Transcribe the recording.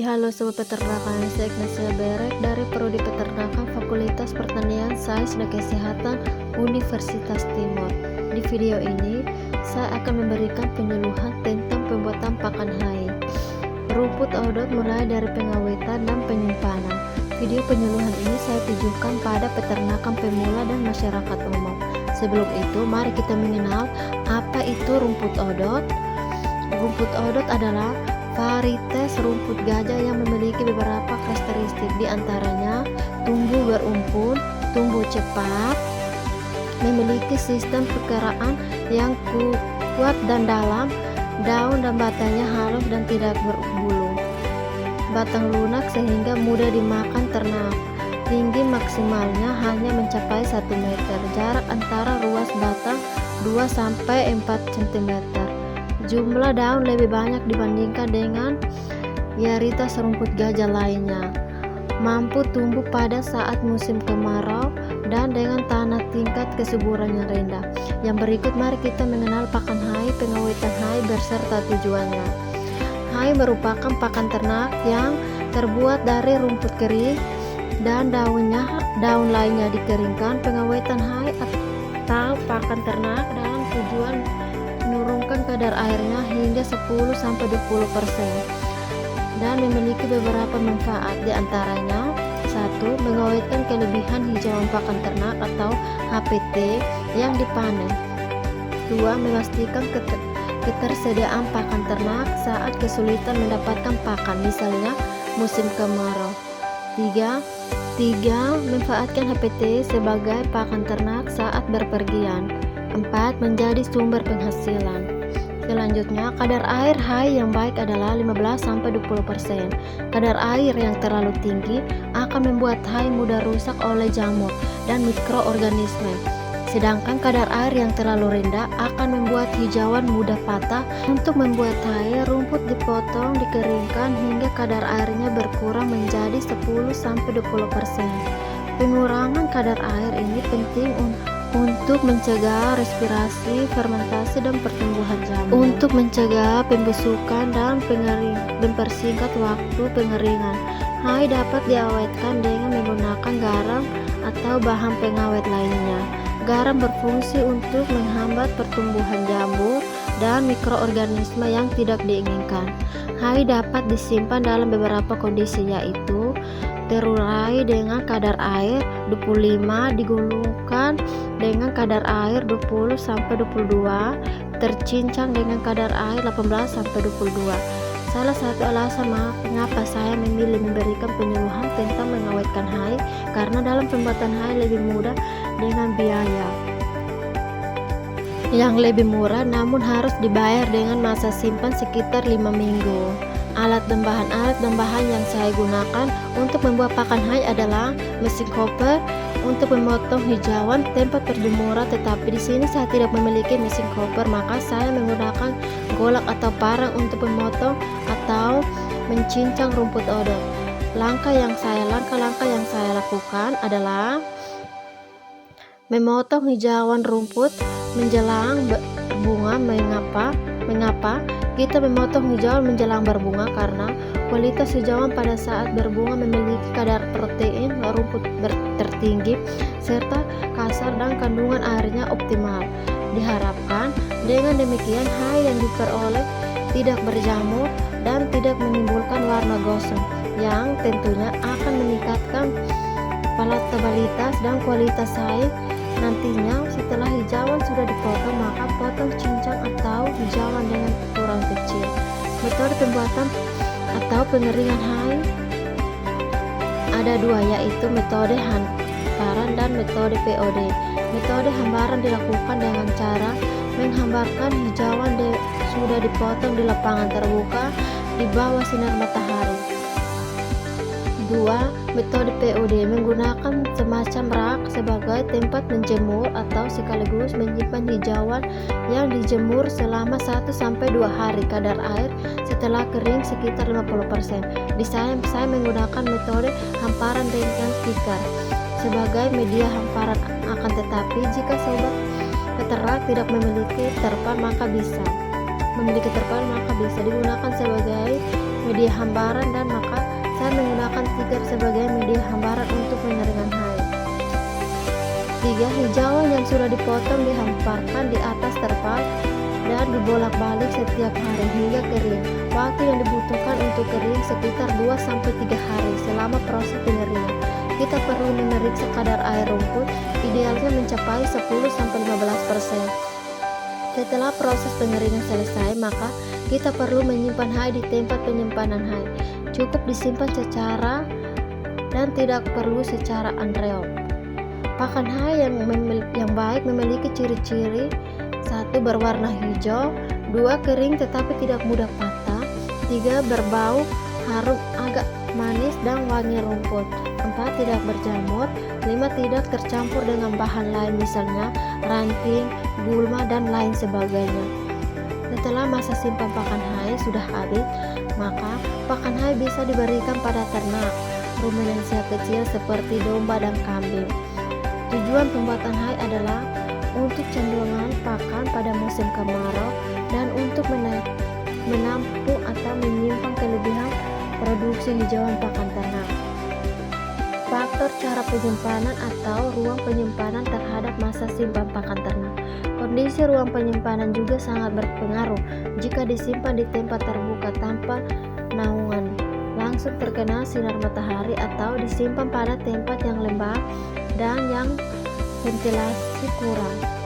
halo Sobat Peternakan, saya Ignacia Berek dari Prodi Peternakan Fakultas Pertanian Sains dan Kesehatan Universitas Timur. Di video ini, saya akan memberikan penyuluhan tentang pembuatan pakan hai rumput odot mulai dari pengawetan dan penyimpanan. Video penyuluhan ini saya tujukan pada peternakan pemula dan masyarakat umum. Sebelum itu, mari kita mengenal apa itu rumput odot. Rumput odot adalah varietas rumput gajah yang memiliki beberapa karakteristik, di antaranya tumbuh berumpun, tumbuh cepat, memiliki sistem pekeraan yang kuat dan dalam, daun dan batangnya halus dan tidak berbulu, batang lunak sehingga mudah dimakan ternak, tinggi maksimalnya hanya mencapai 1 meter, jarak antara ruas batang 2-4 cm. Jumlah daun lebih banyak dibandingkan dengan varietas rumput gajah lainnya. Mampu tumbuh pada saat musim kemarau dan dengan tanah tingkat kesuburan yang rendah. Yang berikut mari kita mengenal pakan hai, pengawetan hai beserta tujuannya. Hai merupakan pakan ternak yang terbuat dari rumput kering dan daun lainnya dikeringkan. Pengawetan hai atau pakan ternak dalam tujuan menurunkan kadar airnya hingga 10-20% dan memiliki beberapa manfaat, di antaranya 1. Mengawetkan kelebihan hijauan pakan ternak atau HPT yang dipanen. 2. Memastikan ketersediaan pakan ternak saat kesulitan mendapatkan pakan, misalnya musim kemarau. 3. Manfaatkan HPT sebagai pakan ternak saat berpergian. 4. Menjadi sumber penghasilan. Selanjutnya, kadar air hai yang baik adalah 15-20%. Kadar air yang terlalu tinggi akan membuat hai mudah rusak oleh jamur dan mikroorganisme. Sedangkan kadar air yang terlalu rendah akan membuat hijauan mudah patah. Untuk membuat hai, rumput dipotong, dikeringkan hingga kadar airnya berkurang menjadi 10-20%. Pengurangan kadar air ini penting untuk mencegah respirasi, fermentasi, dan pertumbuhan jamur. Untuk mencegah pembusukan dan mempersingkat waktu pengeringan, hai dapat diawetkan dengan menggunakan garam atau bahan pengawet lainnya. Garam berfungsi untuk menghambat pertumbuhan jamur dan mikroorganisme yang tidak diinginkan. Hai dapat disimpan dalam beberapa kondisi, yaitu terurai dengan kadar air 25, digulungkan dengan kadar air 20-22, tercincang dengan kadar air 18-22. Salah satu alasan mengapa saya memilih memberikan penyuluhan tentang mengawetkan hai, karena dalam pembuatan hai lebih mudah dengan biaya yang lebih murah, namun harus dibayar dengan masa simpan sekitar 5 minggu. Alat dan bahan yang saya gunakan untuk membuat pakan hai adalah mesin koper untuk memotong hijauan, tempat berjemur, tetapi di sini saya tidak memiliki mesin koper, maka saya menggunakan golak atau parang untuk memotong atau mencincang rumput odot. Langkah yang saya lakukan adalah memotong hijauan rumput menjelang berbunga. Mengapa kita memotong hijauan menjelang berbunga? Karena kualitas hijauan pada saat berbunga memiliki kadar protein rumput tertinggi serta kasar dan kandungan airnya optimal. Diharapkan dengan demikian hai yang diperoleh tidak berjamur dan tidak menimbulkan warna gosong, yang tentunya akan meningkatkan palatabilitas dan kualitas hai. Nantinya setelah hijauan sudah dipotong, maka potong cincang atau hijauan dengan ukuran kecil. Metode pembuatan atau pengeringan hai ada 2, yaitu metode hamparan dan metode POD. Metode hamparan dilakukan dengan cara menghamparkan hijauan sudah dipotong di lapangan terbuka di bawah sinar matahari. 2. Metode POD menggunakan semacam rak sebagai tempat menjemur atau sekaligus menyimpan hijauan yang dijemur selama 1-2 hari. Kadar air setelah kering sekitar 50%. Di saya menggunakan metode hamparan dengan tikar sebagai media hamparan. Akan tetapi jika sobat peternak tidak memiliki terpal, maka bisa digunakan sebagai media hamparan, dan maka saya menggunakan tikar sebagai media hamparan untuk penyaringan haid. 3. Hijauan yang sudah dipotong dihamparkan di atas terpal dan dibolak-balik setiap hari hingga kering. Waktu yang dibutuhkan untuk kering sekitar 2-3 hari. Selama proses pengeringan, kita perlu memeriksa kadar air rumput, idealnya mencapai 10-15%. Setelah proses pengeringan selesai, maka kita perlu menyimpan haid di tempat penyimpanan haid. Cukup disimpan secara dan tidak perlu secara unreop. Pakan haid yang baik memiliki ciri-ciri: 1. Berwarna hijau, 2. Kering tetapi tidak mudah patah, 3. Berbau, harum agak manis dan wangi rumput, 4. Tidak berjamur, 5. Tidak tercampur dengan bahan lain misalnya ranting, gulma, dan lain sebagainya. Setelah masa simpan pakan haid sudah habis, maka pakan haid bisa diberikan pada ternak ruminansia kecil seperti domba dan kambing. Tujuan pembuatan haid adalah untuk cenderungan pakan pada musim kemarau dan untuk menampung atau menyimpan kelebihan produksi hijauan pakan ternak. Faktor cara penyimpanan atau ruang penyimpanan terhadap masa simpan pakan ternak. Kondisi ruang penyimpanan juga sangat berpengaruh. Jika disimpan di tempat terbuka tanpa naungan langsung terkena sinar matahari, atau disimpan pada tempat yang lembab dan yang ventilasi kurang.